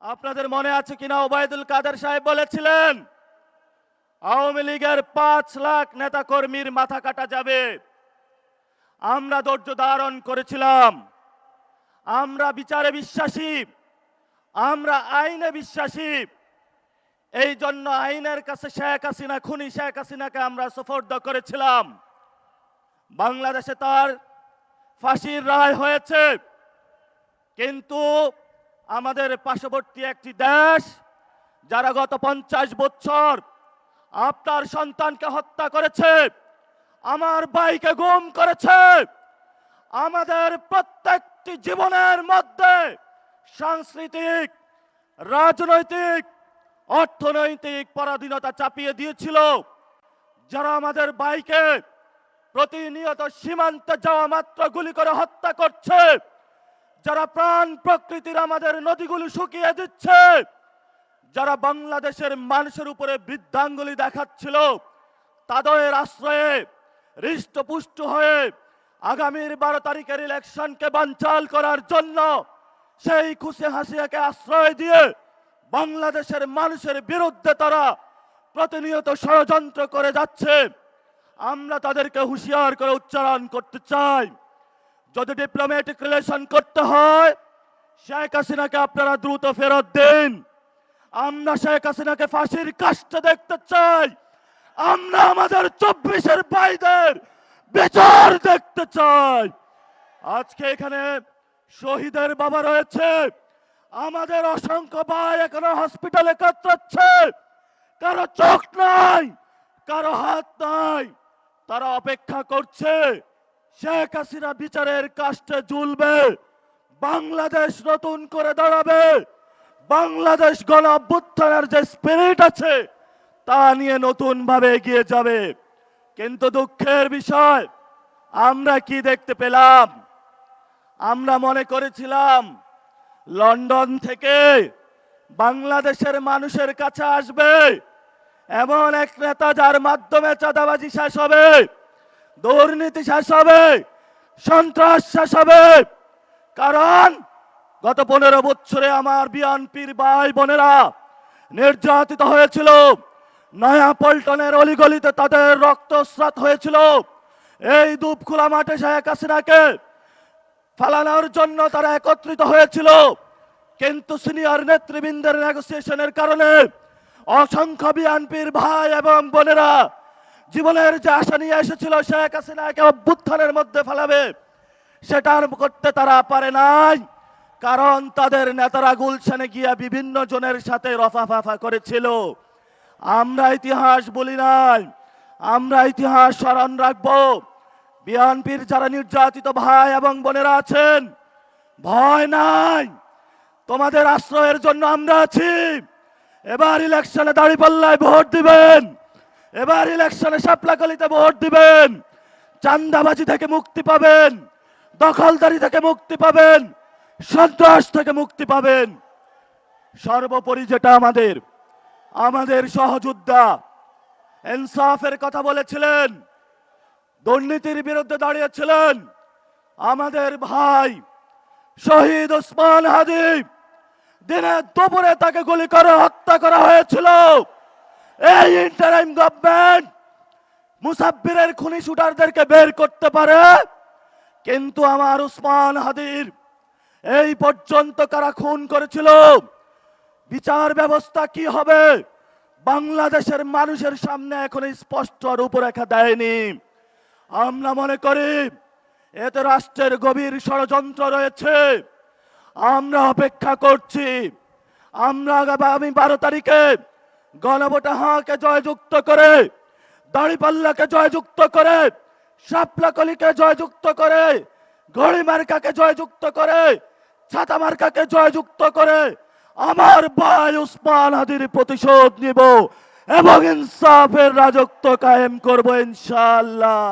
আপনাদের মনে আছে কিনা ওবায়দুল কাদের সাহেব বলেছিলেন আওয়ামী লীগের ৫ লাখ নেতা কর্মীর মাথা কাটা যাবে। আমরা ধৈর্য ধারণ করেছিলাম। আমরা বিচারে বিশ্বাসী, আমরা আইনে বিশ্বাসী। এই জন্য আইনের কাছে শেখ হাসিনা খুনি শেখ হাসিনাকে আমরা সুপর্দ করেছিলাম। বাংলাদেশে তার ফাঁসির রায় হয়েছে, কিন্তু আমাদের পার্শ্ববর্তী একটি দেশ যারা গত 50 বছর আপনার সন্তানকে হত্যা করেছে, আমার ভাইকে গুম করেছে, আমাদের প্রত্যেকটি জীবনের মধ্যে সাংস্কৃতিক, রাজনৈতিক, অর্থনৈতিক পরাধীনতা চাপিয়ে দিয়েছিল, যারা আমাদের ভাইকে প্রতিনিয়ত সীমান্তে যাওয়া মাত্র গুলি করে হত্যা করছে, যারা প্রাণ প্রকৃতির আমাদের নদীগুলো শুকিয়ে দিচ্ছে, যারা বাংলাদেশের মানুষের উপরে বৃদ্ধাঙ্গুলি দেখাচ্ছিল, তাদের আশ্রয়ে হৃষ্টপুষ্ট হয়ে আগামীর 12 তারিখের ইলেকশনকে বানচাল করার জন্য সেই খুশি হাসিনাকে আশ্রয় দিয়ে বাংলাদেশের মানুষের বিরুদ্ধে তারা প্রতিনিয়ত ষড়যন্ত্র করে যাচ্ছে। আমরা তাদেরকে হুঁশিয়ার করে উচ্চারণ করতে চাই, যদি ডিপ্লোম্যাটিক রিলেশন করতে হয় শেখ হাসিনাকে আপনারা দ্রুত ফেরত দিন। আমরা শেখ হাসিনাকে ফাঁসির কাস্টে দেখতে চাই। আমরা আমাদের 24-এর ভাইদের বিচার দেখতে চাই। আজকে এখানে শহীদের বাবা রয়েছে, আমাদের অসংখ্য ভাই এখনো হসপিটালে কাতরাচ্ছে, কারো চোখ নাই, কারো হাত নাই, তারা অপেক্ষা করছে শেখ হাসিনা বিচারের কাস্টে ঝুলবে, বাংলাদেশ নতুন করে দাঁড়াবে, বাংলাদেশ গণ অভ্যুত্থানের যে স্পিরিট আছে তা নিয়ে নতুন ভাবে এগিয়ে যাবে। কিন্তু দুঃখের বিষয় আমরা কি দেখতে পেলাম? আমরা মনে করেছিলাম লন্ডন থেকে বাংলাদেশের মানুষের কাছে আসবে এমন এক নেতা যার মাধ্যমে চাঁদাবাজি শেষ হবে, দুর্নীতি শেষ হবে, সন্ত্রাস শেষ হবে। কারণ গত 15 বছরে আমার বিএনপির ভাই বোনেরা নির্যাতিত হয়েছিল, নয়া পল্টনের অলিগলিতে তাদের রক্তস্রাত হয়েছিল। এই দুপখোলা মাঠে শেখ হাসিনাকে ফালানোর জন্য তারা একত্রিত হয়েছিল, কিন্তু সিনিয়র নেতৃবৃন্দের নেগোসিয়েশনের কারণে অসংখ্য বিএনপির ভাই এবং বোনেরা জীবনের যে আশা নিয়ে এসেছিল শেখ হাসিনাকে অভ্যুত্থানের মধ্যে ফেলাবে, সেটার করতে তারা পারে নাই। কারণ তাদের নেতারা গুলশানে গিয়া বিভিন্ন জনের সাথে রফাফাফা করেছিল। আমরা ইতিহাস বলি নাই, আমরা ইতিহাস স্মরণ রাখবো। বিএনপির যারা নির্যাতিত ভাই এবং বোনেরা আছেন, ভয় নাই, তোমাদের আশ্রয়ের জন্য আমরা আছি। এবার ইলেকশনে দাঁড়িপাল্লায় ভোট দিবেন, এবার ইলেকশনে শাপলাকলিতে ভোট দিবেন, চাঁদাবাজি থেকে মুক্তি পাবেন, দখলদারি থেকে মুক্তি পাবেন, সন্ত্রাস থেকে মুক্তি পাবেন। সর্বোপরি যেটা আমাদের সহযোদ্ধা ইনসাফের কথা বলেছিলেন, দুর্নীতির বিরুদ্ধে দাঁড়িয়েছিলেন, আমাদের ভাই শহীদ ওসমান হাদি, দিনে দুপুরে তাকে গুলি করে হত্যা করা হয়েছিল। এই ইন্টারিম গভর্নমেন্ট মুসাব্বিরের খুনি শুটারদেরকে বের করতে পারে, কিন্তু আমার ওসমান হাদির এই পর্যন্ত কারা খুন করেছিল, বিচার ব্যবস্থা কি হবে, বাংলাদেশের মানুষের সামনে এখন স্পষ্ট রূপরেখা দেয়নি। আমরা মনে করি এতে রাষ্ট্রের গভীর ষড়যন্ত্র রয়েছে। আমরা অপেক্ষা করছি, আমরা আগামী 12 তারিখে গণভোটে হাঁকে জয়যুক্ত করে, দাঁড়িপাল্লাকে জয়যুক্ত করে, শাপলাকলিকে জয়যুক্ত করে, ঘড়ি মার্কাকে জয়যুক্ত করে, ছাতা মার্কাকে জয়যুক্ত করে আমার ভাই ওসমান হাদির প্রতিশোধ নিব এবং ইনসাফের রাজত্ব কায়েম করব ইনশাআল্লাহ।